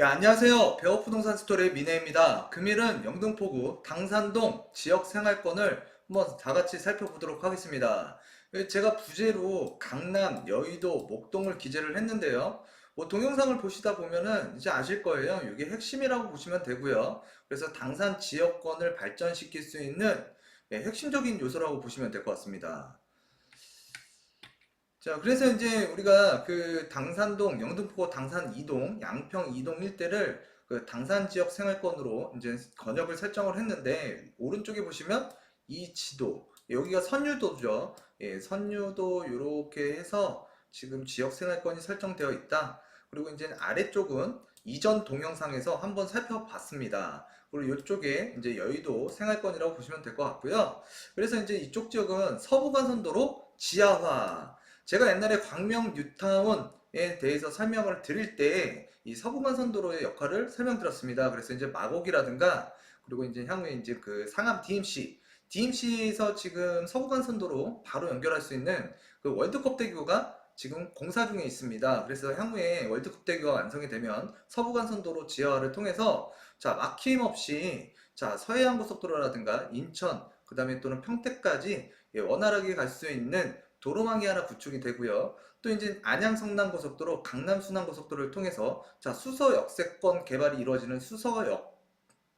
안녕하세요. 배워부동산 스토리의 미네입니다. 금일은 영등포구 당산동 지역생활권을 한번 다 같이 살펴보도록 하겠습니다. 제가 부제로 강남, 여의도, 목동을 기재를 했는데요. 동영상을 보시다 보면은 이제 아실 거예요. 이게 핵심이라고 보시면 되고요. 그래서 당산 지역권을 발전시킬 수 있는 핵심적인 요소라고 보시면 될 것 같습니다. 자, 그래서 이제 우리가 그 당산동, 영등포 당산 2동, 양평 2동 일대를 그 당산 지역 생활권으로 이제 권역을 설정을 했는데, 오른쪽에 보시면 이 지도, 여기가 선유도죠. 선유도 이렇게 해서 지금 지역 생활권이 설정되어 있다. 그리고 이제 아래쪽은 이전 동영상에서 한번 살펴봤습니다. 그리고 이쪽에 이제 여의도 생활권이라고 보시면 될 것 같고요. 그래서 이제 이쪽 지역은 서부간선도로 지하화. 제가 옛날에 광명 뉴타운에 대해서 설명을 드릴 때 이 서부간선도로의 역할을 설명드렸습니다. 그래서 이제 마곡이라든가 그리고 이제 향후에 이제 그 상암 DMC에서 지금 서부간선도로 바로 연결할 수 있는 그 월드컵 대교가 지금 공사 중에 있습니다. 그래서 향후에 월드컵 대교가 완성이 되면 서부간선도로 지하화를 통해서 자 막힘없이 자 서해안고속도로라든가 인천 그다음에 또는 평택까지 원활하게 갈 수 있는 도로망이 하나 구축이 되고요. 또 이제 안양 성남 고속도로, 강남 순환 고속도로를 통해서 자 수서 역세권 개발이 이루어지는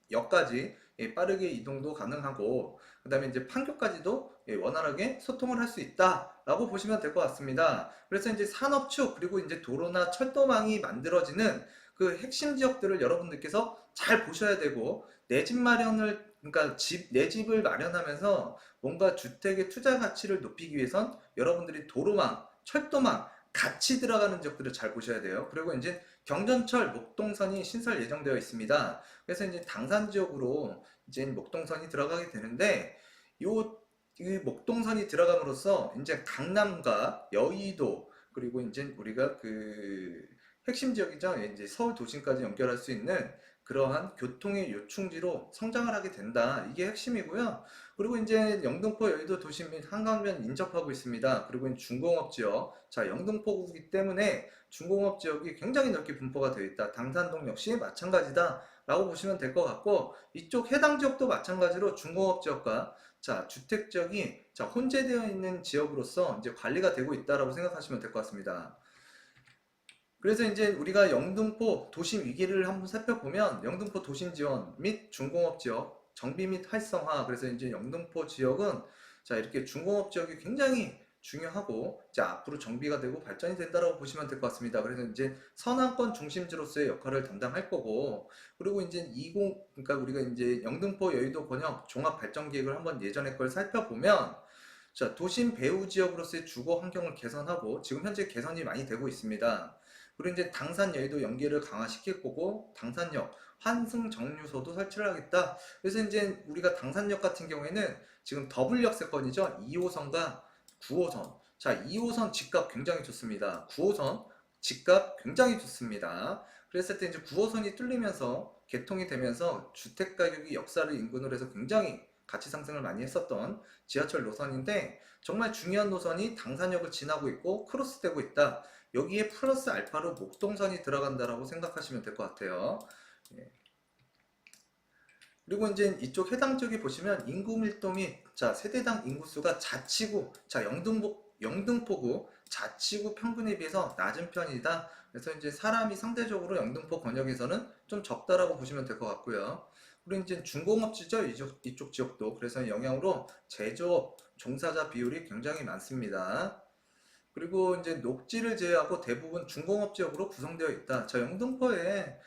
수서역까지 빠르게 이동도 가능하고 그다음에 이제 판교까지도 원활하게 소통을 할 수 있다라고 보시면 될 것 같습니다. 그래서 이제 산업축 그리고 이제 도로나 철도망이 만들어지는 그 핵심 지역들을 여러분들께서 잘 보셔야 되고 내 집 마련을 그러니까 내 집을 마련하면서 뭔가 주택의 투자 가치를 높이기 위해선 여러분들이 도로망, 철도망 같이 들어가는 지역들을 잘 보셔야 돼요. 그리고 이제 경전철 목동선이 신설 예정되어 있습니다. 그래서 이제 당산 지역으로 이제 목동선이 들어가게 되는데 요 이 목동선이 들어감으로써 이제 강남과 여의도 그리고 이제 우리가 그 핵심 지역이죠. 이제 서울 도심까지 연결할 수 있는 그러한 교통의 요충지로 성장을 하게 된다. 이게 핵심이고요. 그리고 이제 영등포 여의도 도심 및 한강변 인접하고 있습니다. 그리고 중공업 지역. 자, 영등포구이기 때문에 중공업 지역이 굉장히 넓게 분포가 되어 있다. 당산동 역시 마찬가지다. 라고 보시면 될 것 같고 이쪽 해당 지역도 마찬가지로 중공업 지역과 자, 주택 지역이 자, 혼재되어 있는 지역으로서 이제 관리가 되고 있다라고 생각하시면 될 것 같습니다. 그래서 이제 우리가 영등포 도심 위기를 한번 살펴보면 영등포 도심 지원 및 중공업 지역 정비 및 활성화 그래서 이제 영등포 지역은 자 이렇게 중공업 지역이 굉장히 중요하고 이제 앞으로 정비가 되고 발전이 된다라고 보시면 될 것 같습니다. 그래서 이제 선안권 중심지로서의 역할을 담당할 거고 그리고 이제 20 그러니까 우리가 이제 영등포 여의도 권역 종합 발전 계획을 한번 예전에 걸 살펴보면 자 도심 배후 지역으로서의 주거 환경을 개선하고 지금 현재 개선이 많이 되고 있습니다. 그리고 이제 당산 여의도 연계를 강화시킬 거고 당산역 환승 정류소도 설치를 하겠다. 그래서 이제 우리가 당산역 같은 경우에는 지금 더블 역세권이죠. 2호선과 9호선. 자, 2호선 집값 굉장히 좋습니다. 9호선 집값 굉장히 좋습니다. 그랬을 때 이제 9호선이 뚫리면서 개통이 되면서 주택 가격이 역사를 인근으로 해서 굉장히 가치 상승을 많이 했었던 지하철 노선인데 정말 중요한 노선이 당산역을 지나고 있고 크로스되고 있다. 여기에 플러스 알파로 목동선이 들어간다라고 생각하시면 될 것 같아요. 예. 그리고 이제 이쪽 해당 지역에 보시면 인구 밀도 및 자, 세대당 인구수가 자치구, 자, 영등포구 자치구 평균에 비해서 낮은 편이다. 그래서 이제 사람이 상대적으로 영등포 권역에서는 좀 적다라고 보시면 될 것 같고요. 그리고 이제 중공업지죠, 이쪽 지역도. 그래서 영향으로 제조업 종사자 비율이 굉장히 많습니다. 그리고 이제 녹지를 제외하고 대부분 중공업 지역으로 구성되어 있다. 자, 영등포에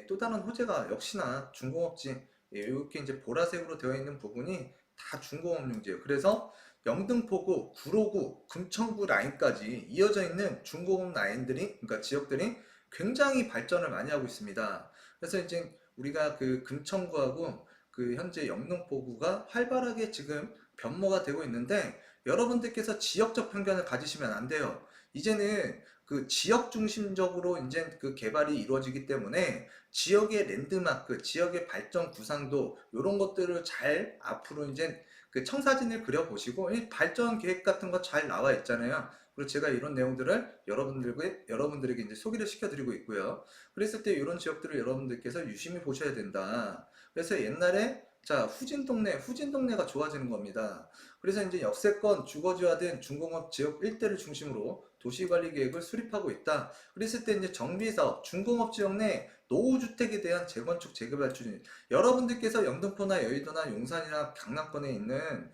또 다른 호재가 역시나 중공업지 이렇게 이제 보라색으로 되어 있는 부분이 다 중공업 용지예요. 그래서 영등포구, 구로구, 금천구 라인까지 이어져 있는 중공업 라인들이 그러니까 지역들이 굉장히 발전을 많이 하고 있습니다. 그래서 이제 우리가 그 금천구하고 그 현재 영등포구가 활발하게 지금 변모가 되고 있는데 여러분들께서 지역적 편견을 가지시면 안 돼요. 이제는 그 지역 중심적으로 이제 그 개발이 이루어지기 때문에 지역의 랜드마크, 지역의 발전 구상도 이런 것들을 잘 앞으로 이제 그 청사진을 그려보시고 이 발전 계획 같은 거 잘 나와 있잖아요. 그리고 제가 이런 내용들을 여러분들에게 이제 소개를 시켜드리고 있고요. 그랬을 때 이런 지역들을 여러분들께서 유심히 보셔야 된다. 그래서 옛날에 자, 후진 동네가 좋아지는 겁니다. 그래서 이제 역세권 주거지화된 중공업 지역 일대를 중심으로 도시관리 계획을 수립하고 있다. 그랬을 때 이제 정비사업, 중공업 지역 내 노후주택에 대한 재건축, 재개발 추진. 여러분들께서 영등포나 여의도나 용산이나 강남권에 있는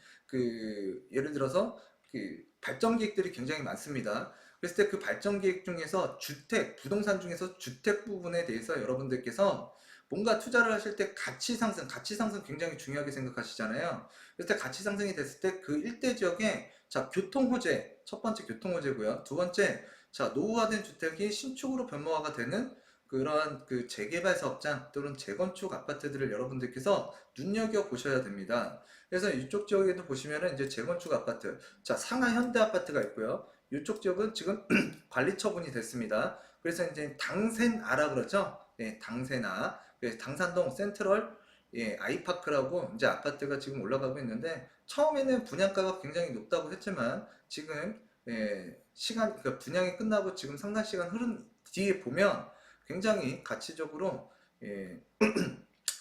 예를 들어서 발전 계획들이 굉장히 많습니다. 그랬을 때 그 발전 계획 중에서 부동산 중에서 주택 부분에 대해서 여러분들께서 뭔가 투자를 하실 때 가치 상승 굉장히 중요하게 생각하시잖아요. 그래서 가치 상승이 됐을 때 그 일대 지역에 자, 교통 호재, 첫 번째 교통 호재고요. 두 번째, 자, 노후화된 주택이 신축으로 변모화가 되는 그러한 재개발 사업장 또는 재건축 아파트들을 여러분들께서 눈여겨 보셔야 됩니다. 그래서 이쪽 지역에도 보시면은 이제 재건축 아파트, 자, 상하 현대 아파트가 있고요. 이쪽 지역은 지금 관리 처분이 됐습니다. 그래서 이제 당센아라 그러죠. 네, 당센아. 그래서 당산동 센트럴 아이파크라고 이제 아파트가 지금 올라가고 있는데 처음에는 분양가가 굉장히 높다고 했지만 지금 분양이 끝나고 지금 상당 시간 흐른 뒤에 보면 굉장히 가치적으로 예,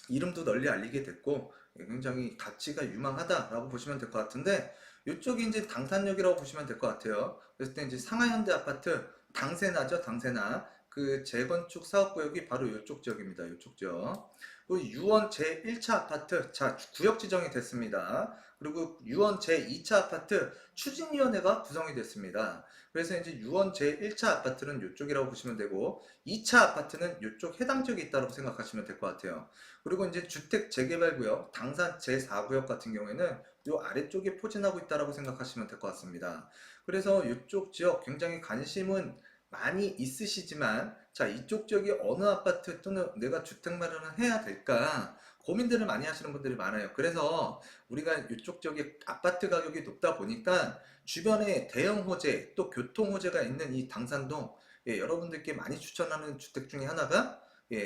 이름도 널리 알리게 됐고 굉장히 가치가 유망하다라고 보시면 될 것 같은데 이쪽이 이제 당산역이라고 보시면 될 것 같아요. 그래서 이제 상하현대 아파트 당세나죠, 당세나 그 재건축 사업구역이 바로 이쪽 지역입니다. 이쪽 지역. 그리고 유원 제1차 아파트 자 구역 지정이 됐습니다. 그리고 유원 제2차 아파트 추진위원회가 구성이 됐습니다. 그래서 이제 유원 제1차 아파트는 이쪽이라고 보시면 되고 2차 아파트는 이쪽 해당 지역에 있다고 생각하시면 될 것 같아요. 그리고 이제 주택 재개발구역 당산 제4구역 같은 경우에는 이 아래쪽에 포진하고 있다고 생각하시면 될 것 같습니다. 그래서 이쪽 지역 굉장히 관심은 많이 있으시지만 자 이쪽 지역이 어느 아파트 또는 내가 주택 마련을 해야 될까 고민들을 많이 하시는 분들이 많아요. 그래서 우리가 이쪽 지역에 아파트 가격이 높다 보니까 주변에 대형 호재 또 교통 호재가 있는 이 당산동 여러분들께 많이 추천하는 주택 중에 하나가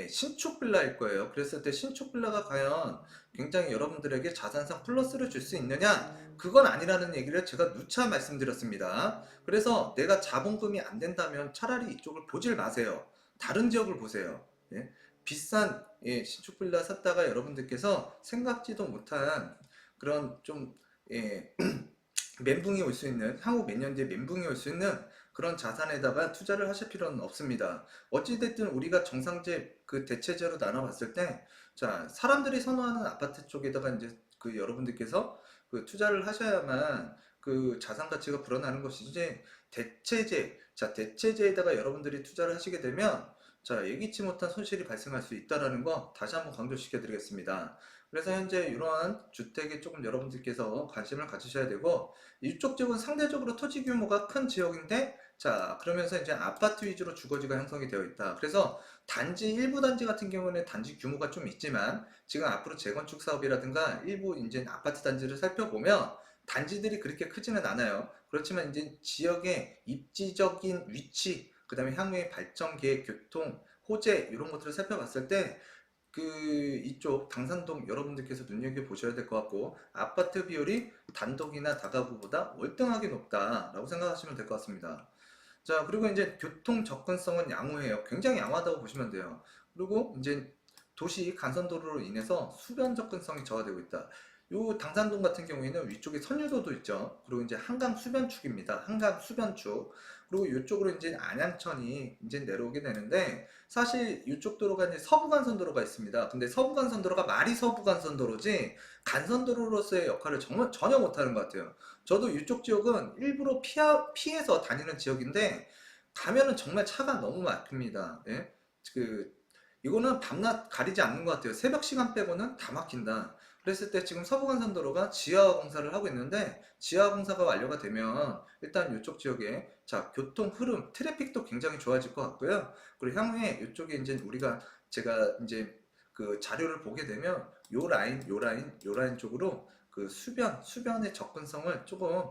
신축 빌라일 거예요. 그랬을 때 신축 빌라가 과연 굉장히 여러분들에게 자산상 플러스를 줄 수 있느냐? 그건 아니라는 얘기를 제가 누차 말씀드렸습니다. 그래서 내가 자본금이 안 된다면 차라리 이쪽을 보질 마세요. 다른 지역을 보세요. 예? 비싼 신축 빌라 샀다가 여러분들께서 생각지도 못한 그런 좀 멘붕이 올 수 있는 향후 몇 년 뒤에 멘붕이 올 수 있는 그런 자산에다가 투자를 하실 필요는 없습니다. 어찌됐든 우리가 정상재 대체제로 나눠봤을 때, 자, 사람들이 선호하는 아파트 쪽에다가 이제 여러분들께서 투자를 하셔야만 그 자산 가치가 불어나는 것이지, 대체제에다가 여러분들이 투자를 하시게 되면, 자, 예기치 못한 손실이 발생할 수 있다는 거 다시 한번 강조시켜 드리겠습니다. 그래서 현재 이러한 주택에 조금 여러분들께서 관심을 가지셔야 되고, 이쪽 지역은 상대적으로 토지 규모가 큰 지역인데 자 그러면서 이제 아파트 위주로 주거지가 형성이 되어 있다. 그래서 일부 단지 같은 경우는 단지 규모가 좀 있지만 지금 앞으로 재건축 사업이라든가 일부 이제 아파트 단지를 살펴보면 단지들이 그렇게 크지는 않아요. 그렇지만 이제 지역의 입지적인 위치, 그 다음에 향후의 발전 계획, 교통, 호재 이런 것들을 살펴봤을 때 이쪽 당산동 여러분들께서 눈여겨보셔야 될 것 같고 아파트 비율이 단독이나 다가구보다 월등하게 높다라고 생각하시면 될 것 같습니다. 자, 그리고 이제 교통 접근성은 양호해요. 굉장히 양호하다고 보시면 돼요. 그리고 이제 도시 간선도로로 인해서 수변 접근성이 저하되고 있다. 요 당산동 같은 경우에는 위쪽에 선유도도 있죠. 그리고 이제 한강 수변축입니다. 한강 수변축. 그리고 이쪽으로 이제 안양천이 이제 내려오게 되는데 사실 이쪽 도로가 이제 서부간선도로가 있습니다. 근데 서부간선도로가 말이 서부간선도로지 간선도로로서의 역할을 정말 전혀 못하는 것 같아요. 저도 이쪽 지역은 일부러 피해서 다니는 지역인데 가면은 정말 차가 너무 막힙니다. 예? 이거는 밤낮 가리지 않는 것 같아요. 새벽 시간 빼고는 다 막힌다. 그랬을 때 지금 서부간선도로가 지하 공사를 하고 있는데 지하 공사가 완료가 되면 일단 이쪽 지역에 자 교통 흐름, 트래픽도 굉장히 좋아질 것 같고요. 그리고 향후에 이쪽에 이제 제가 이제 자료를 보게 되면 요 라인 쪽으로 수변의 접근성을 조금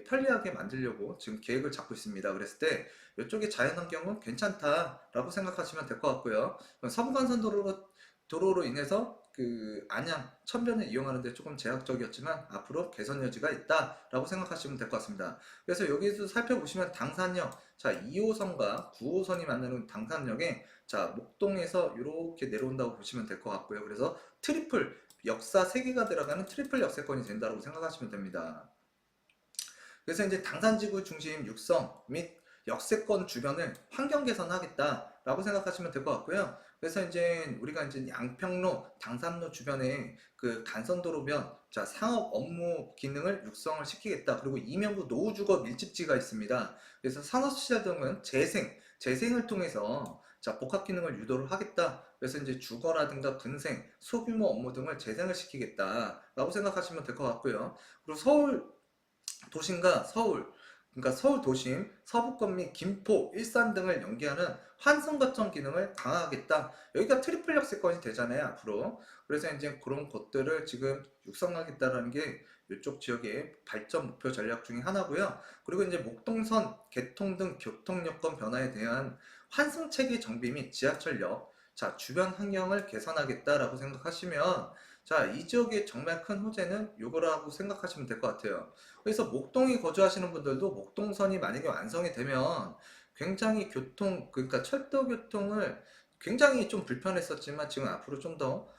편리하게 만들려고 지금 계획을 잡고 있습니다. 그랬을 때 이쪽의 자연환경은 괜찮다라고 생각하시면 될 것 같고요. 서부간선도로로 인해서 그 안양, 천변을 이용하는데 조금 제약적이었지만 앞으로 개선 여지가 있다라고 생각하시면 될 것 같습니다. 그래서 여기서 살펴보시면 당산역, 자 2호선과 9호선이 만나는 당산역에 자 목동에서 이렇게 내려온다고 보시면 될 것 같고요. 그래서 트리플 역사 3개가 들어가는 트리플 역세권이 된다고 생각하시면 됩니다. 그래서 이제 당산지구 중심 육성 및 역세권 주변을 환경 개선하겠다라고 생각하시면 될 것 같고요. 그래서 이제 우리가 이제 양평로, 당산로 주변에 그 간선도로변, 자 상업 업무 기능을 육성을 시키겠다. 그리고 이명구 노후주거 밀집지가 있습니다. 그래서 산업시설 등은 재생을 통해서 자 복합 기능을 유도를 하겠다. 그래서 이제 주거라든가 분생, 소규모 업무 등을 재생을 시키겠다라고 생각하시면 될 것 같고요. 그리고 서울 도심과 서울, 그러니까 서울 도심, 서부권 및 김포, 일산 등을 연계하는 환승거점 기능을 강화하겠다. 여기가 트리플 역세권이 되잖아요, 앞으로. 그래서 이제 그런 것들을 지금 육성하겠다라는 게 이쪽 지역의 발전 목표 전략 중에 하나고요. 그리고 이제 목동선, 개통 등 교통 여건 변화에 대한 환승 체계 정비 및 지하철역, 자 주변 환경을 개선하겠다라고 생각하시면 자 이 지역의 정말 큰 호재는 이거라고 생각하시면 될 것 같아요. 그래서 목동에 거주하시는 분들도 목동선이 만약에 완성이 되면 굉장히 그러니까 철도 교통을 굉장히 좀 불편했었지만 지금 앞으로 좀 더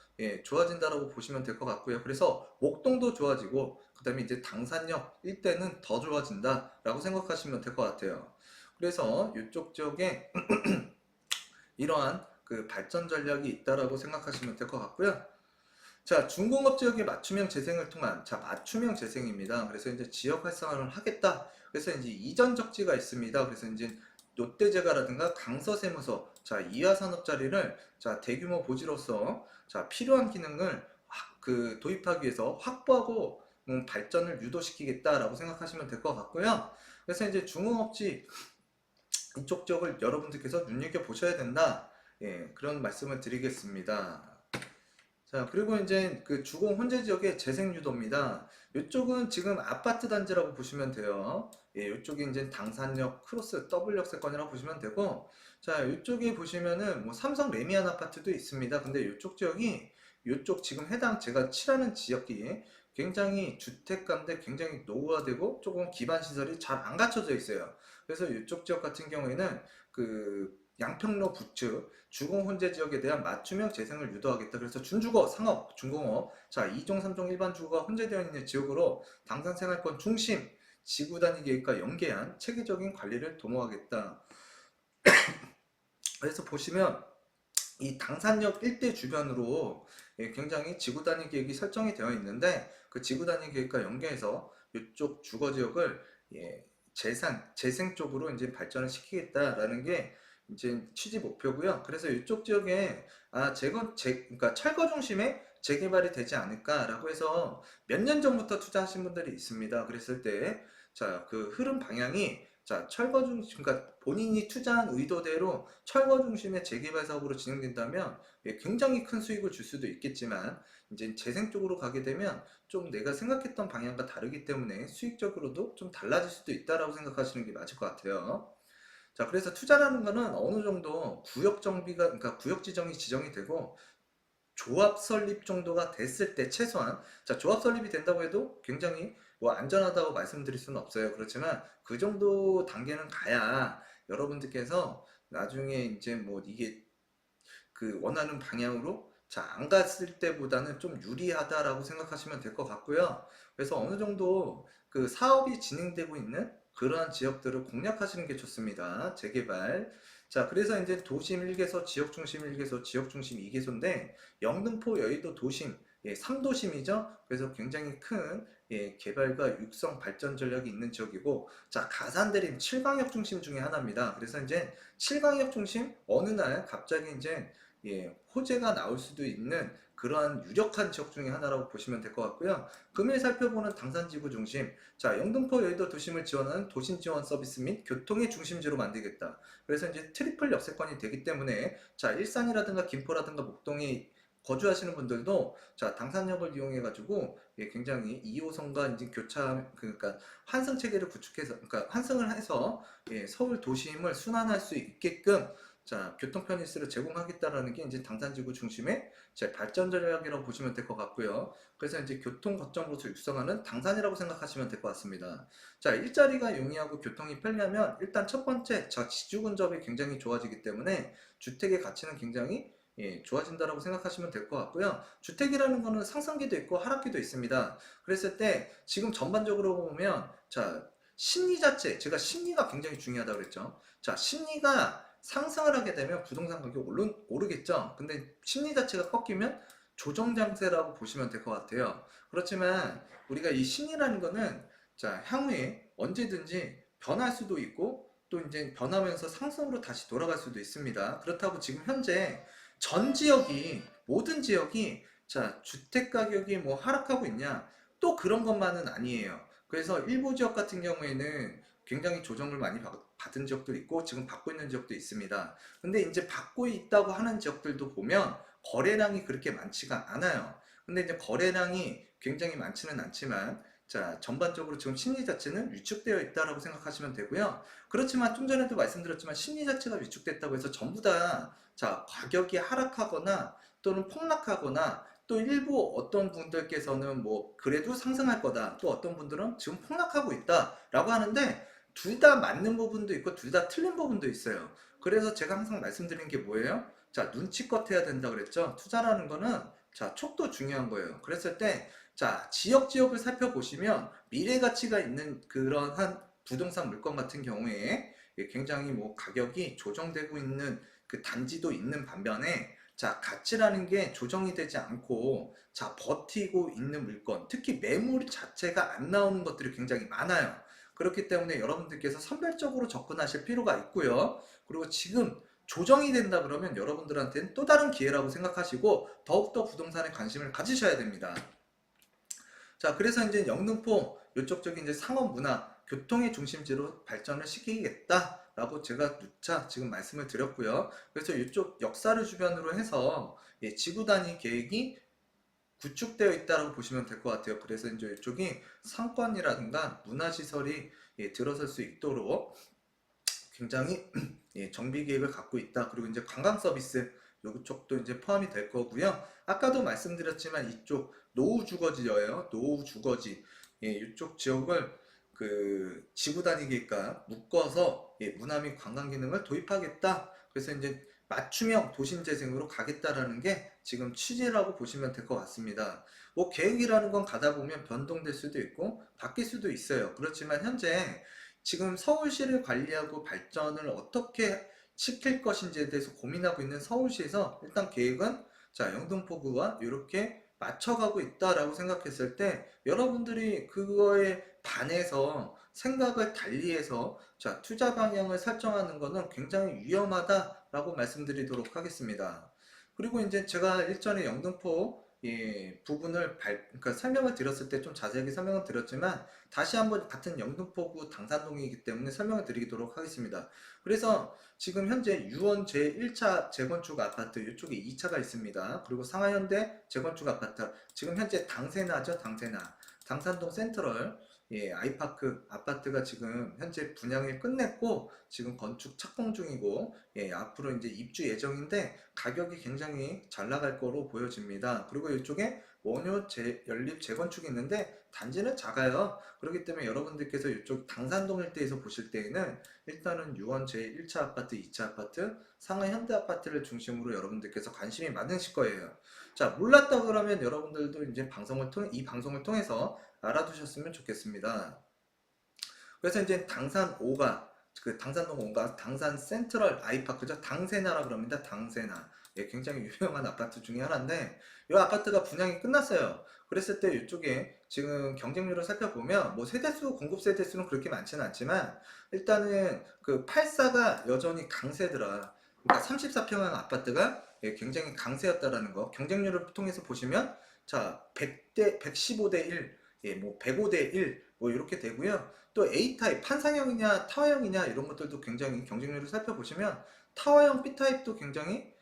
좋아진다라고 보시면 될 것 같고요. 그래서 목동도 좋아지고 그다음에 이제 당산역 일대는 더 좋아진다라고 생각하시면 될 것 같아요. 그래서 이쪽 지역에 이러한 그 발전 전략이 있다라고 생각하시면 될 것 같고요. 자, 중공업 지역의 맞춤형 재생을 통한 자 맞춤형 재생입니다. 그래서 이제 지역 활성화를 하겠다. 그래서 이제 이전 적지가 있습니다. 그래서 이제 롯데제과라든가 강서세무서 자 이하 산업 자리를 자 대규모 보지로서 자 필요한 기능을 그 도입하기 위해서 확보하고 발전을 유도시키겠다라고 생각하시면 될 것 같고요. 그래서 이제 중공업지 이쪽 지역을 여러분들께서 눈여겨 보셔야 된다. 예, 그런 말씀을 드리겠습니다. 자, 그리고 이제 그 주공 혼재 지역의 재생 유도입니다. 이쪽은 지금 아파트 단지라고 보시면 돼요. 예, 이쪽이 이제 당산역 크로스 더블 역세권이라고 보시면 되고, 자, 이쪽에 보시면은 뭐 삼성 레미안 아파트도 있습니다. 근데 이쪽 지역이 이쪽 지금 해당 제가 칠하는 지역이 굉장히 주택가인데 굉장히 노후화되고 조금 기반 시설이 잘 안 갖춰져 있어요. 그래서 이쪽 지역 같은 경우에는 그 양평로 북측 주공 혼재 지역에 대한 맞춤형 재생을 유도하겠다. 그래서 준주거, 상업, 중공업, 자 2종, 3종 일반 주거가 혼재되어 있는 지역으로 당산 생활권 중심 지구 단위 계획과 연계한 체계적인 관리를 도모하겠다. 그래서 보시면 이 당산역 일대 주변으로 굉장히 지구 단위 계획이 설정이 되어 있는데 그 지구 단위 계획과 연계해서 이쪽 주거 지역을 재생 쪽으로 이제 발전을 시키겠다라는 게 이제 취지 목표고요. 그래서 이쪽 지역에 그러니까 철거 중심의 재개발이 되지 않을까라고 해서 몇 년 전부터 투자하신 분들이 있습니다. 그랬을 때 자, 그 흐름 방향이 자, 그러니까 본인이 투자한 의도대로 철거 중심의 재개발 사업으로 진행된다면 굉장히 큰 수익을 줄 수도 있겠지만 이제 재생 쪽으로 가게 되면 좀 내가 생각했던 방향과 다르기 때문에 수익적으로도 좀 달라질 수도 있다라고 생각하시는 게 맞을 것 같아요. 자, 그래서 투자라는 거는 어느 정도 그러니까 구역 지정이 지정이 되고 조합 설립 정도가 됐을 때 최소한 자 조합 설립이 된다고 해도 굉장히 뭐 안전하다고 말씀드릴 수는 없어요. 그렇지만 그 정도 단계는 가야 여러분들께서 나중에 이제 뭐 이게 그 원하는 방향으로 자 안 갔을 때보다는 좀 유리하다라고 생각하시면 될 것 같고요. 그래서 어느 정도 그 사업이 진행되고 있는 그러한 지역들을 공략하시는 게 좋습니다. 재개발. 자, 그래서 이제 도심 1개소, 지역 중심 1개소, 지역 중심 2개소인데 영등포, 여의도 도심, 3도심이죠. 그래서 굉장히 큰 개발과 육성 발전 전략이 있는 지역이고, 자, 가산대림 7광역 중심 중에 하나입니다. 그래서 이제 7광역 중심 어느 날 갑자기 이제 호재가 나올 수도 있는 그러한 유력한 지역 중에 하나라고 보시면 될 것 같고요. 금일 살펴보는 당산지구 중심, 자 영등포 여의도 도심을 지원하는 도심 지원 서비스 및 교통의 중심지로 만들겠다. 그래서 이제 트리플 역세권이 되기 때문에 자 일산이라든가 김포라든가 목동에 거주하시는 분들도 자 당산역을 이용해 가지고 굉장히 2호선과 이제 교차 그러니까 환승 체계를 구축해서 그러니까 환승을 해서 서울 도심을 순환할 수 있게끔 자, 교통 편의시설을 제공하겠다라는 게 이제 당산지구 중심의 제 발전 전략이라고 보시면 될 것 같고요. 그래서 이제 교통 거점으로서 육성하는 당산이라고 생각하시면 될 것 같습니다. 자, 일자리가 용이하고 교통이 편리하면 일단 첫 번째, 자, 지주 근접이 굉장히 좋아지기 때문에 주택의 가치는 굉장히 좋아진다라고 생각하시면 될 것 같고요. 주택이라는 거는 상승기도 있고 하락기도 있습니다. 그랬을 때 지금 전반적으로 보면 자, 심리 자체, 제가 심리가 굉장히 중요하다고 그랬죠. 자, 심리가 상승을 하게 되면 부동산 가격이 오르겠죠. 근데 심리 자체가 꺾이면 조정 장세라고 보시면 될 것 같아요. 그렇지만 우리가 이 심리라는 거는 자, 향후에 언제든지 변할 수도 있고 또 이제 변하면서 상승으로 다시 돌아갈 수도 있습니다. 그렇다고 지금 현재 전 지역이 모든 지역이 자, 주택 가격이 뭐 하락하고 있냐? 또 그런 것만은 아니에요. 그래서 일부 지역 같은 경우에는 굉장히 조정을 많이 받은 지역도 있고 지금 받고 있는 지역도 있습니다. 근데 이제 받고 있다고 하는 지역들도 보면 거래량이 그렇게 많지가 않아요. 근데 이제 거래량이 굉장히 많지는 않지만 자, 전반적으로 지금 심리 자체는 위축되어 있다라고 생각하시면 되고요. 그렇지만 좀 전에도 말씀드렸지만 심리 자체가 위축됐다고 해서 전부 다 자, 가격이 하락하거나 또는 폭락하거나 또 일부 어떤 분들께서는 뭐 그래도 상승할 거다. 또 어떤 분들은 지금 폭락하고 있다라고 하는데 둘 다 맞는 부분도 있고 둘 다 틀린 부분도 있어요. 그래서 제가 항상 말씀드리는 게 뭐예요? 자, 눈치껏 해야 된다 그랬죠? 투자라는 거는 자, 촉도 중요한 거예요. 그랬을 때 자, 지역을 살펴보시면 미래 가치가 있는 그러한 부동산 물건 같은 경우에 굉장히 뭐 가격이 조정되고 있는 그 단지도 있는 반면에 자, 가치라는 게 조정이 되지 않고 자, 버티고 있는 물건, 특히 매물 자체가 안 나오는 것들이 굉장히 많아요. 그렇기 때문에 여러분들께서 선별적으로 접근하실 필요가 있고요. 그리고 지금 조정이 된다 그러면 여러분들한테는 또 다른 기회라고 생각하시고 더욱더 부동산에 관심을 가지셔야 됩니다. 자, 그래서 이제 영등포 이쪽 쪽이 이제 상업 문화, 교통의 중심지로 발전을 시키겠다라고 제가 누차 지금 말씀을 드렸고요. 그래서 이쪽 역사를 주변으로 해서 지구 단위 계획이 구축되어 있다고 보시면 될 것 같아요. 그래서 이제 이쪽이 상권이라든가 문화시설이 들어설 수 있도록 굉장히 정비 계획을 갖고 있다. 그리고 이제 관광 서비스 이쪽도 이제 포함이 될 거고요. 아까도 말씀드렸지만 이쪽 노후 주거지예요. 노후 주거지. 이쪽 지역을 그 지구 단위 계획과 묶어서 문화 및 관광 기능을 도입하겠다. 그래서 이제 맞춤형 도심 재생으로 가겠다라는 게 지금 취지라고 보시면 될 것 같습니다. 뭐 계획이라는 건 가다 보면 변동될 수도 있고 바뀔 수도 있어요. 그렇지만 현재 지금 서울시를 관리하고 발전을 어떻게 시킬 것인지에 대해서 고민하고 있는 서울시에서 일단 계획은 자, 영등포구와 이렇게 맞춰가고 있다라고 생각했을 때 여러분들이 그거에 반해서 생각을 달리해서 자, 투자 방향을 설정하는 것은 굉장히 위험하다라고 말씀드리도록 하겠습니다. 그리고 이제 제가 일전에 영등포 부분을 그러니까 설명을 드렸을 때 좀 자세하게 설명을 드렸지만 다시 한번 같은 영등포구 당산동이기 때문에 설명을 드리도록 하겠습니다. 그래서 지금 현재 유원 제1차 재건축 아파트 이쪽에 2차가 있습니다. 그리고 상하현대 재건축 아파트 지금 현재 당세나죠, 당세나. 당산동 센트럴 아이파크 아파트가 지금 현재 분양을 끝냈고 지금 건축 착공 중이고 앞으로 이제 입주 예정인데 가격이 굉장히 잘 나갈 거로 보여집니다. 그리고 이쪽에 원효 연립 재건축이 있는데 단지는 작아요. 그렇기 때문에 여러분들께서 이쪽 당산동 일대에서 보실 때에는 일단은 유원 제1차 아파트, 2차 아파트, 상하 현대 아파트를 중심으로 여러분들께서 관심이 많으실 거예요. 자, 몰랐다 그러면 여러분들도 이제 이 방송을 통해서 알아두셨으면 좋겠습니다. 그래서 이제 당산 5가 그 당산동 5가 당산 센트럴 아이파크죠. 당세나라 그럽니다. 당세나. 굉장히 유명한 아파트 중에 하나인데 이 아파트가 분양이 끝났어요. 그랬을 때 이쪽에 지금 경쟁률을 살펴보면 뭐 세대수 공급 세대수는 그렇게 많지는 않지만 일단은 그 84가 여전히 강세더라. 그러니까 34평형 아파트가 굉장히 강세였다라는 거. 경쟁률을 통해서 보시면 자 100대 115대 1, 뭐 105대 1, 뭐 이렇게 되고요. 또 A타입, 판상형이냐 타워형이냐 이런 것들도 굉장히 경쟁률을 살펴보시면 타워형 B타입도 굉장히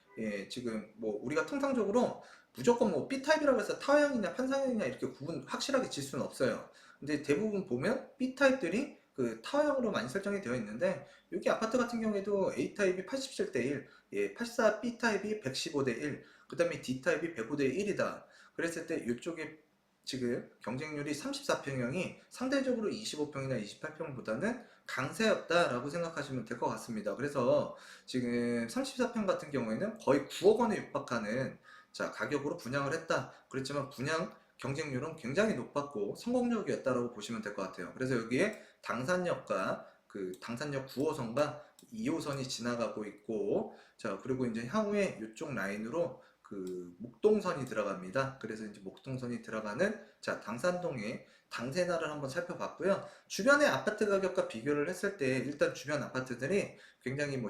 지금 뭐 우리가 통상적으로 무조건 뭐 B타입이라고 해서 타워형이냐 판상형이냐 이렇게 구분 확실하게 질 수는 없어요. 근데 대부분 보면 B타입들이 그 타워형으로 많이 설정이 되어 있는데 여기 아파트 같은 경우에도 A타입이 87대 1, 84 B타입이 115대 1, 그 다음에 D타입이 105대 1이다. 그랬을 때 이쪽에 지금 경쟁률이 34평형이 상대적으로 25평이나 28평보다는 강세였다라고 생각하시면 될 것 같습니다. 그래서 지금 34평 같은 경우에는 거의 9억 원에 육박하는 자, 가격으로 분양을 했다. 그렇지만 분양 경쟁률은 굉장히 높았고 성공적이었다라고 보시면 될 것 같아요. 그래서 여기에 당산역과 그 당산역 9호선과 2호선이 지나가고 있고, 자, 그리고 이제 향후에 이쪽 라인으로 그 목동선이 들어갑니다. 그래서 이제 목동선이 들어가는 자, 당산동에 당세나를 한번 살펴봤고요. 주변의 아파트 가격과 비교를 했을 때 일단 주변 아파트들이 굉장히 뭐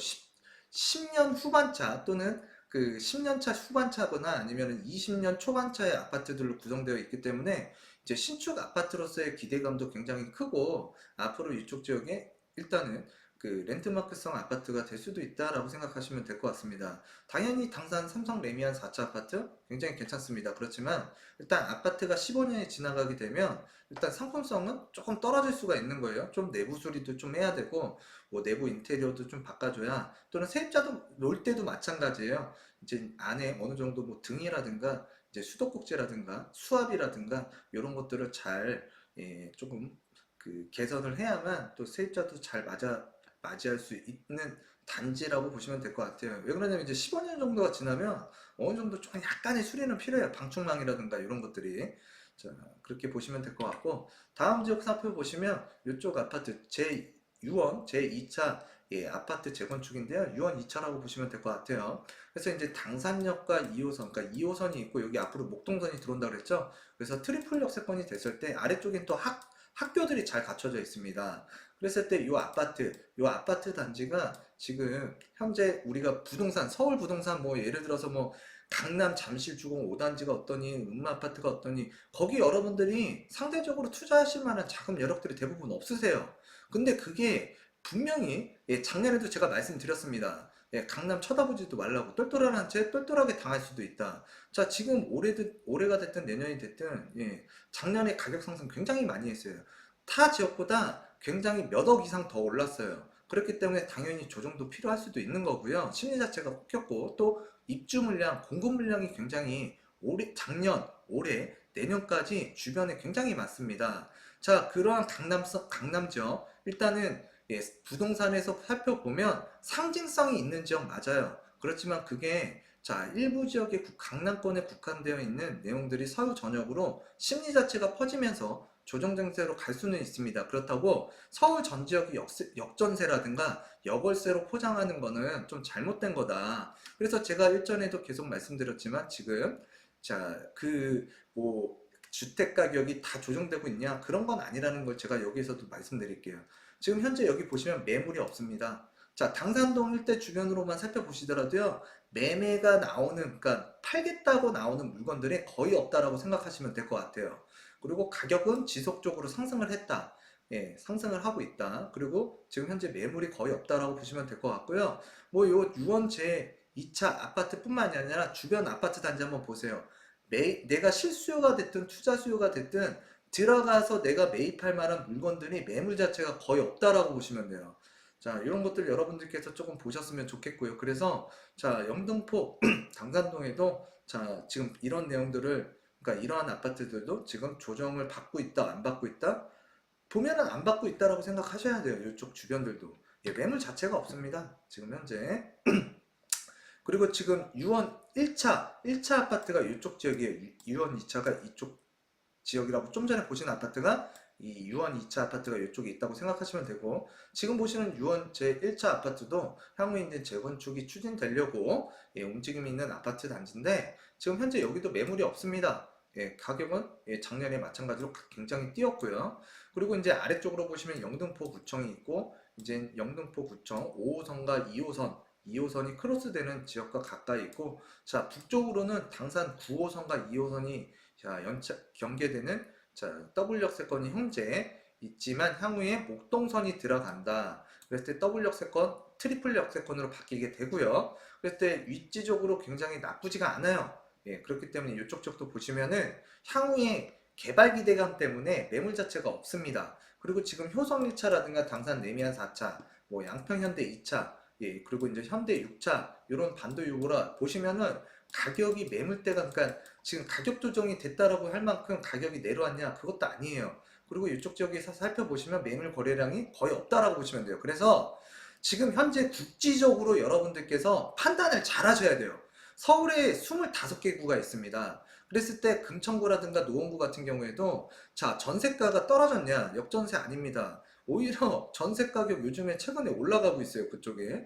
10년 후반차 또는 그 10년 차 후반차거나 아니면 20년 초반차의 아파트들로 구성되어 있기 때문에 이제 신축 아파트로서의 기대감도 굉장히 크고 앞으로 이쪽 지역에 일단은 그 렌트마크성 아파트가 될 수도 있다라고 생각하시면 될 것 같습니다. 당연히 당산 삼성 레미안 4차 아파트 굉장히 괜찮습니다. 그렇지만 일단 아파트가 15년이 지나가게 되면 일단 상품성은 조금 떨어질 수가 있는 거예요. 좀 내부 수리도 좀 해야 되고 뭐 내부 인테리어도 좀 바꿔줘야 또는 세입자도 놀 때도 마찬가지예요. 이제 안에 어느 정도 뭐 등이라든가 이제 수도꼭지라든가 수압이라든가 이런 것들을 잘 조금 그 개선을 해야만 또 세입자도 잘 맞이할 수 있는 단지라고 보시면 될 것 같아요. 왜 그러냐면 이제 15년 정도가 지나면 어느 정도 좀 약간의 수리는 필요해요. 방충망이라든가 이런 것들이. 자, 그렇게 보시면 될 것 같고 다음 지역 살펴보시면 이쪽 아파트 제6원 제2차 아파트 재건축인데요. 유원 2차라고 보시면 될 것 같아요. 그래서 이제 당산역과 2호선, 그러니까 2호선이 있고 여기 앞으로 목동선이 들어온다고 그랬죠. 그래서 트리플 역세권이 됐을 때 아래쪽엔 또 학교들이 잘 갖춰져 있습니다. 그랬을 때 이 아파트 단지가 지금 현재 우리가 부동산, 서울 부동산 뭐 예를 들어서 뭐 강남 잠실주공 5단지가 어떠니, 아파트가 어떠니, 거기 여러분들이 상대적으로 투자하실 만한 자금 여력들이 대부분 없으세요. 근데 그게 분명히 작년에도 제가 말씀드렸습니다. 강남 쳐다보지도 말라고 똘똘한 채 똘똘하게 당할 수도 있다. 자, 지금 올해가 됐든 내년이 됐든 작년에 가격 상승 굉장히 많이 했어요. 타 지역보다 굉장히 몇 억 이상 더 올랐어요. 그렇기 때문에 당연히 조정도 필요할 수도 있는 거고요. 심리 자체가 꺾였고 또 입주 물량, 공급 물량이 굉장히 작년, 올해, 내년까지 주변에 굉장히 많습니다. 자, 그러한 강남 지역 일단은 부동산에서 살펴보면 상징성이 있는 지역 맞아요. 그렇지만 그게 자, 일부 지역의 강남권에 국한되어 있는 내용들이 서울 전역으로 심리 자체가 퍼지면서 조정 증세로 갈 수는 있습니다. 그렇다고 서울 전 지역이 역전세라든가 역월세로 포장하는 거는 좀 잘못된 거다. 그래서 제가 일전에도 계속 말씀드렸지만 지금 자, 그 뭐 주택 가격이 다 조정되고 있냐? 그런 건 아니라는 걸 제가 여기서도 말씀드릴게요. 지금 현재 여기 보시면 매물이 없습니다. 자, 당산동 일대 주변으로만 살펴보시더라도요. 매매가 나오는, 그러니까 팔겠다고 나오는 물건들이 거의 없다라고 생각하시면 될 것 같아요. 그리고 가격은 지속적으로 상승을 했다. 상승을 하고 있다. 그리고 지금 현재 매물이 거의 없다라고 보시면 될 것 같고요. 뭐 요 유원재 2차 아파트뿐만이 아니라 주변 아파트 단지 한번 보세요. 내가 실수요가 됐든 투자 수요가 됐든 들어가서 내가 매입할 만한 물건들이 매물 자체가 거의 없다라고 보시면 돼요. 자, 이런 것들 여러분들께서 조금 보셨으면 좋겠고요. 그래서 자, 영등포 당산동에도 자, 지금 이런 내용들을 그러니까 이러한 아파트들도 지금 조정을 받고 있다, 안 받고 있다? 보면은 안 받고 있다라고 생각하셔야 돼요. 이쪽 주변들도. 매물 자체가 없습니다. 지금 현재. 그리고 지금 유원 1차 아파트가 이쪽 지역이에요. 유원 2차가 이쪽 지역이라고 좀 전에 보신 아파트가 이 유원 2차 아파트가 이쪽에 있다고 생각하시면 되고 지금 보시는 유원 제1차 아파트도 향후에 이제 재건축이 추진되려고 움직임이 있는 아파트 단지인데 지금 현재 여기도 매물이 없습니다. 가격은 작년에 마찬가지로 굉장히 뛰었고요. 그리고 이제 아래쪽으로 보시면 영등포 구청이 있고 이제 영등포 구청 5호선과 2호선이 크로스되는 지역과 가까이 있고 자 북쪽으로는 당산 9호선과 2호선이 자 경계되는 자 더블 역세권이 현재 있지만 향후에 목동선이 들어간다. 그랬을 때 더블 역세권, 트리플 역세권으로 바뀌게 되고요. 그랬을 때 위치적으로 굉장히 나쁘지가 않아요. 그렇기 때문에 이쪽 쪽도 보시면은 향후에 개발 기대감 때문에 매물 자체가 없습니다. 그리고 지금 효성 1차라든가 당산 레미안 4차, 뭐 양평 현대 2차, 예, 그리고 이제 현대 6차 이런 반도 유보라 보시면은 가격이 매물대가 그러니까 지금 가격 조정이 됐다라고 할 만큼 가격이 내려왔냐 그것도 아니에요. 그리고 이쪽 지역에서 살펴보시면 매물 거래량이 거의 없다라고 보시면 돼요. 그래서 지금 현재 국지적으로 여러분들께서 판단을 잘 하셔야 돼요. 서울에 25개 구가 있습니다. 그랬을 때 금천구라든가 노원구 같은 경우에도 자 전세가가 떨어졌냐? 역전세 아닙니다. 오히려 전세 가격 요즘에 최근에 올라가고 있어요. 그쪽에.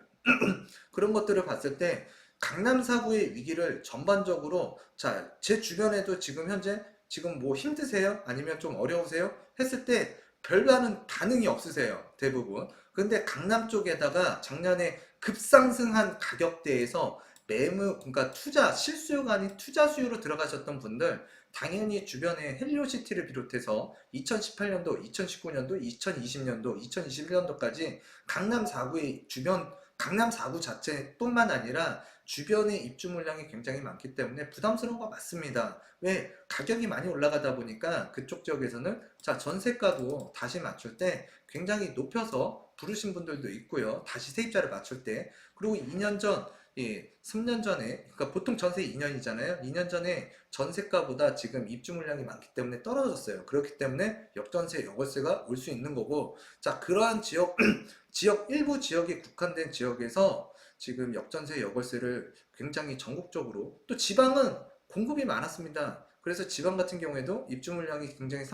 그런 것들을 봤을 때 강남 4구의 위기를 전반적으로 자, 제 주변에도 지금 현재 지금 뭐 힘드세요? 아니면 좀 어려우세요? 했을 때 별다른 반응이 없으세요. 대부분. 근데 강남 쪽에다가 작년에 급상승한 가격대에서 매물, 그러니까 투자, 실수요가 아닌 투자 수요로 들어가셨던 분들 당연히 주변에 헬리오시티를 비롯해서 2018년도, 2019년도, 2020년도, 2021년도까지 강남 4구의 주변 강남 4구 자체뿐만 아니라 주변에 입주 물량이 굉장히 많기 때문에 부담스러운 거 맞습니다. 왜? 가격이 많이 올라가다 보니까 그쪽 지역에서는 자 전세가도 다시 맞출 때 굉장히 높여서 부르신 분들도 있고요. 다시 세입자를 맞출 때 그리고 2년 전 예, 3년 전에 그러니까 보통 전세 2년이잖아요. 2년 전에 전세가보다 지금 입주 물량이 많기 때문에 떨어졌어요. 그렇기 때문에 역전세, 역월세가 올 수 있는 거고 자 그러한 지역 지역 일부 지역에 국한된 지역에서 지금 역전세 역월세를 굉장히 전국적으로 또 지방은 공급이 많았습니다. 그래서 지방 같은 경우에도 입주 물량이 굉장히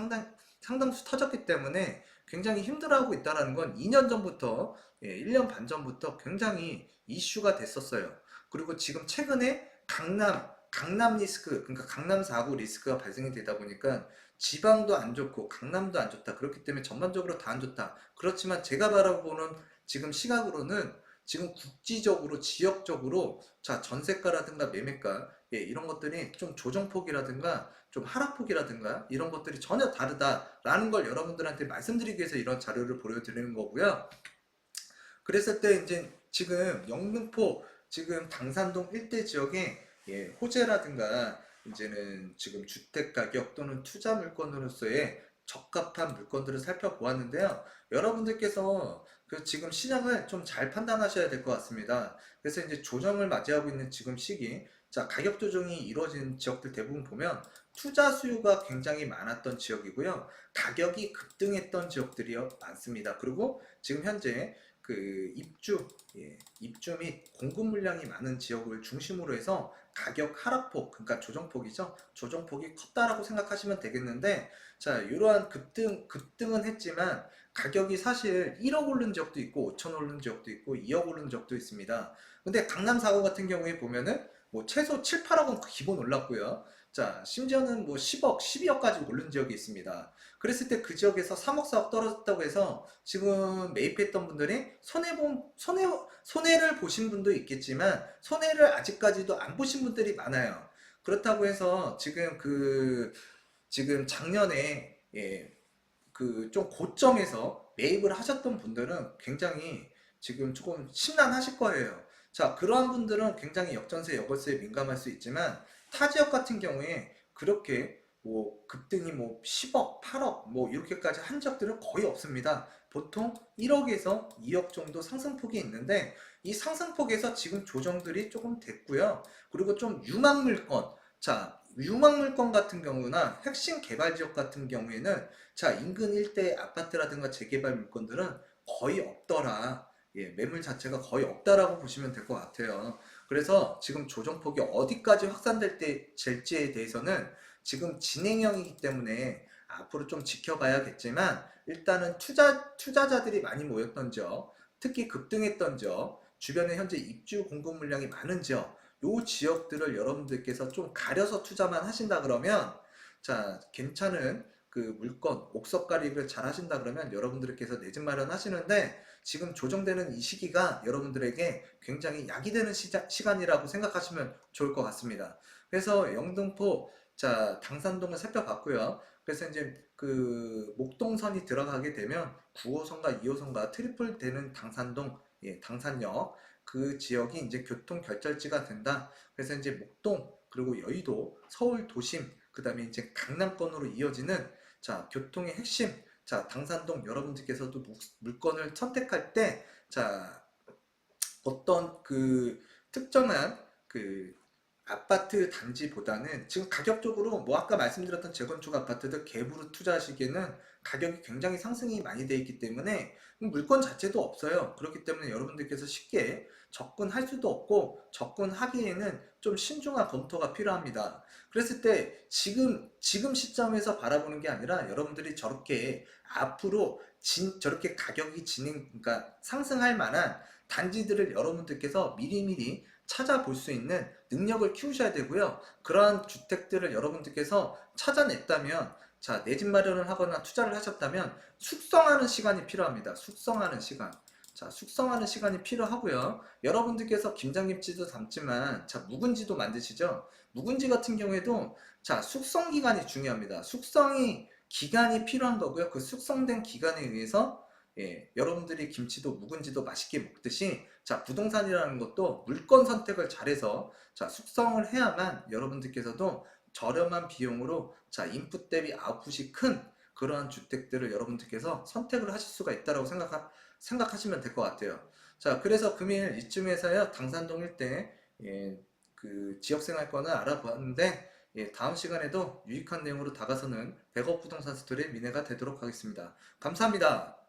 상당수 터졌기 때문에 굉장히 힘들어하고 있다는 건 2년 전부터 1년 반 전부터 굉장히 이슈가 됐었어요. 그리고 지금 최근에 강남 리스크 그러니까 강남 4구 리스크가 발생이 되다 보니까 지방도 안 좋고 강남도 안 좋다. 그렇기 때문에 전반적으로 다 안 좋다. 그렇지만 제가 바라보는 지금 시각으로는 지금 국지적으로 지역적으로 자 전세가라든가 매매가 예, 이런 것들이 좀 조정폭이라든가 좀 하락폭이라든가 이런 것들이 전혀 다르다라는 걸 여러분들한테 말씀드리기 위해서 이런 자료를 보여드리는 거고요. 그랬을 때 이제 지금 영등포 지금 당산동 일대 지역에 예, 호재라든가 이제는 지금 주택 가격 또는 투자 물건으로서의 적합한 물건들을 살펴보았는데요. 여러분들께서 그 지금 시장을 좀 잘 판단하셔야 될 것 같습니다. 그래서 이제 조정을 맞이하고 있는 지금 시기, 자 가격 조정이 이루어진 지역들 대부분 보면 투자 수요가 굉장히 많았던 지역이고요. 가격이 급등했던 지역들이 많습니다. 그리고 지금 현재 그 입주 및 공급 물량이 많은 지역을 중심으로 해서 가격 하락폭, 그러니까 조정폭이죠. 조정폭이 컸다라고 생각하시면 되겠는데, 자, 이러한 급등은 했지만 가격이 사실 1억 오른 적도 있고 5천 오른 적도 있고 2억 오른 적도 있습니다. 근데 강남 4구 같은 경우에 보면은 뭐 최소 7, 8억은 기본 올랐고요. 자, 심지어는 뭐 10억, 12억까지 오른 지역이 있습니다. 그랬을 때 그 지역에서 3억, 4억 떨어졌다고 해서 지금 매입했던 분들이 손해를 보신 분도 있겠지만 손해를 아직까지도 안 보신 분들이 많아요. 그렇다고 해서 지금 작년에 예, 그 좀 고점에서 매입을 하셨던 분들은 굉장히 지금 조금 심란하실 거예요. 자, 그러한 분들은 굉장히 역전세, 역월세에 민감할 수 있지만 타 지역 같은 경우에 그렇게 뭐 급등이 뭐 10억, 8억 뭐 이렇게까지 한 적들은 거의 없습니다. 보통 1억에서 2억 정도 상승폭이 있는데 이 상승폭에서 지금 조정들이 조금 됐고요. 그리고 좀 유망물건, 자, 유망물건 같은 경우나 핵심 개발 지역 같은 경우에는 자, 인근 일대 아파트라든가 재개발 물건들은 거의 없더라. 예, 매물 자체가 거의 없다라고 보시면 될 것 같아요. 그래서 지금 조정폭이 어디까지 확산될지에 대해서는 지금 진행형이기 때문에 앞으로 좀 지켜봐야겠지만 일단은 투자자들이 많이 모였던 지역, 특히 급등했던 지역, 주변에 현재 입주 공급 물량이 많은 지역, 요 지역들을 여러분들께서 좀 가려서 투자만 하신다 그러면 자, 괜찮은 그 물건, 옥석가리를 잘 하신다 그러면 여러분들께서 내 집 마련하시는데 지금 조정되는 이 시기가 여러분들에게 굉장히 약이 되는 시간이라고 생각하시면 좋을 것 같습니다. 그래서 영등포, 자, 당산동을 살펴봤고요. 그래서 이제 그 목동선이 들어가게 되면 9호선과 2호선과 트리플 되는 당산동, 예, 당산역 그 지역이 이제 교통 결절지가 된다. 그래서 이제 목동 그리고 여의도, 서울 도심, 그 다음에 이제 강남권으로 이어지는 자, 교통의 핵심, 자, 당산동 여러분들께서도 물건을 선택할 때, 자, 어떤 그 특정한 그 아파트 단지보다는 지금 가격적으로 뭐 아까 말씀드렸던 재건축 아파트들 갭으로 투자하시기에는 가격이 굉장히 상승이 많이 돼 있기 때문에 물건 자체도 없어요. 그렇기 때문에 여러분들께서 쉽게 접근할 수도 없고 접근하기에는 좀 신중한 검토가 필요합니다. 그랬을 때 지금 시점에서 바라보는 게 아니라 여러분들이 저렇게 앞으로 저렇게 가격이 그러니까 상승할 만한 단지들을 여러분들께서 미리미리 찾아볼 수 있는 능력을 키우셔야 되고요. 그러한 주택들을 여러분들께서 찾아냈다면, 자, 내 집 마련을 하거나 투자를 하셨다면 숙성하는 시간이 필요합니다. 숙성하는 시간. 자, 숙성하는 시간이 필요하고요. 여러분들께서 김장김치도 담지만, 자, 묵은지도 만드시죠? 묵은지 같은 경우에도, 자, 숙성 기간이 중요합니다. 기간이 필요한 거고요. 그 숙성된 기간에 의해서 여러분들이 김치도 묵은지도 맛있게 먹듯이 자, 부동산이라는 것도 물건 선택을 잘해서 자, 숙성을 해야만 여러분들께서도 저렴한 비용으로 자, 인풋 대비 아웃풋이 큰 그러한 주택들을 여러분들께서 선택을 하실 수가 있다고 생각하시면 될 것 같아요. 자, 그래서 금일 이쯤에서요, 당산동 일대 그 지역생활권을 알아보았는데 다음 시간에도 유익한 내용으로 다가서는 백업 부동산 스토리의 민혜가 되도록 하겠습니다. 감사합니다.